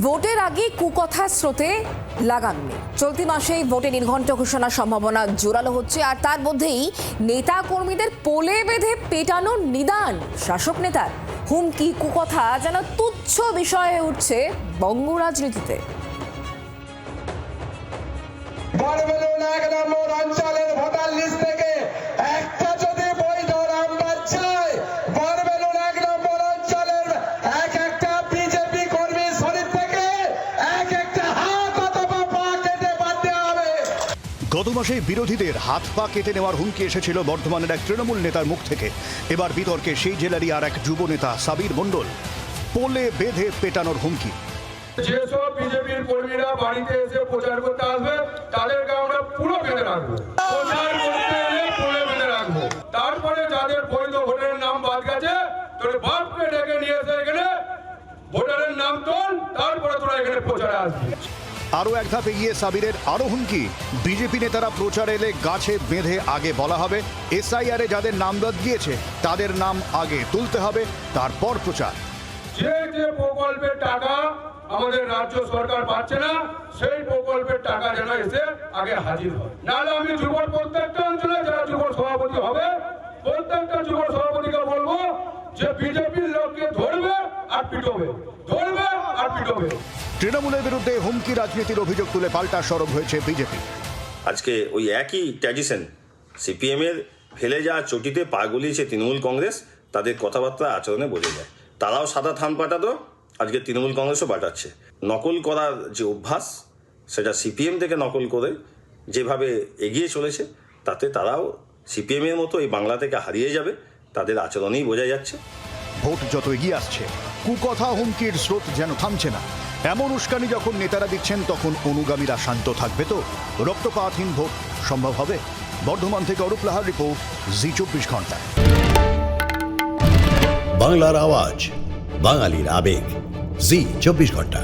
ভোটের আগে কুকথা স্রোতে লাগাম নেই। চলতি মাসেই ভোটে নির্ঘণ্ট ঘোষণার সম্ভাবনা জোরালো হচ্ছে, আর তার মধ্যেই নেতা কর্মীদের পোলে বেঁধে পেটানোর নিদান শাসক নেতার। হুমকি কুকথা যেন তুচ্ছ বিষয় হয়ে উঠছে বঙ্গ রাজনীতিতে। অঞ্চলের ভোটার লিস্ট থেকে একটা যদি বৈধ নাম্বার চায়, বরবেলুন 1 নম্বর অঞ্চলের এক একটা বিজেপি কর্মীর শরীর থেকে এক একটা হাত অথবা পা কেটে বাদ দেওয়া হবে। গত মাসে বিরোধীদের হাত পা কেটে নেওয়ার হুমকি এসেছিল বর্ধমানের এক তৃণমূল নেতার মুখ থেকে। এবার বিতর্কে সেই জেলারই আর এক যুব নেতা সাবির মণ্ডল। পোলে বেঁধে পেটানোর হুমকি। যেসব বিজেপির কর্মীরা বাড়িতে এসে প্রচার করতে আসবে তাদেরকে আমরা পুরো বেঁধে রাখবো, প্রচার করতে এলে পুরো বেঁধে রাখবো। তারপরে যাদের বৈধ ভোটারের নাম বাদ গেছে তোর বাপকে ডেকে নিয়ে এসে এখানে ভোটারের নাম তোল, তারপরে তোরা এখানে প্রচারে আসবি। আরও এক ধাপ এগিয়ে সাবিরের আরও হুমকি, বিজেপি নেতারা প্রচার এলে গাছে বেঁধে আগে বলা হবে এসআইআরে যাদের নাম বাদ গিয়েছে তাদের নাম আগে তুলতে হবে, তারপর প্রচার। যে যে প্রকল্পের টাকা আমাদের রাজ্য সরকার পাচ্ছে না সেই প্রকল্পের টাকা যেন এসে আগে হাজির হয়। নাহলে আমি যুব প্রত্যেকটা অঞ্চলে যারা যুব সভাপতি হবে প্রত্যেকটা যুব সভাপতিকে বলবো যে বিজেপির লোককে ধরবে আর পিটবে, ধরবে আর পিটবে। তৃণমূলের বিরুদ্ধে হুমকি রাজনীতির অভিযোগ তুলে পাল্টা সরব হয়েছে বিজেপি। আজকে ওই একই ট্র্যাডিশন সিপিএমের ফেলে যাওয়া চটিতে পা গলিয়েছে তৃণমূল কংগ্রেস, তাদের কথাবার্তা আচরণে বোঝা যায়। তারাও সাদা থান পাঠাতো, আজকে তৃণমূল কংগ্রেসও পাঠাচ্ছে। নকল করার যে অভ্যাস সেটা সিপিএম থেকে নকল করে যেভাবে এগিয়ে চলেছে তাতে তারাও সিপিএমের মতো এই বাংলা থেকে হারিয়ে যাবে, তাদের আচরণেই বোঝা যাচ্ছে। ভোট যত এগিয়ে আসছে কুকথা হুমকির স্রোত যেন থামছে না। এমন উস্কানি যখন নেতারা দিচ্ছেন তখন অনুগামীরা শান্ত থাকবে তো? রক্তপাতহীন ভোট সম্ভব হবে? বর্ধমান থেকে অরূপ লাহার রিপোর্ট, জি 24 ঘন্টা। বাংলার আওয়াজ, বাঙালির আবেগ, জি 24 ঘন্টা।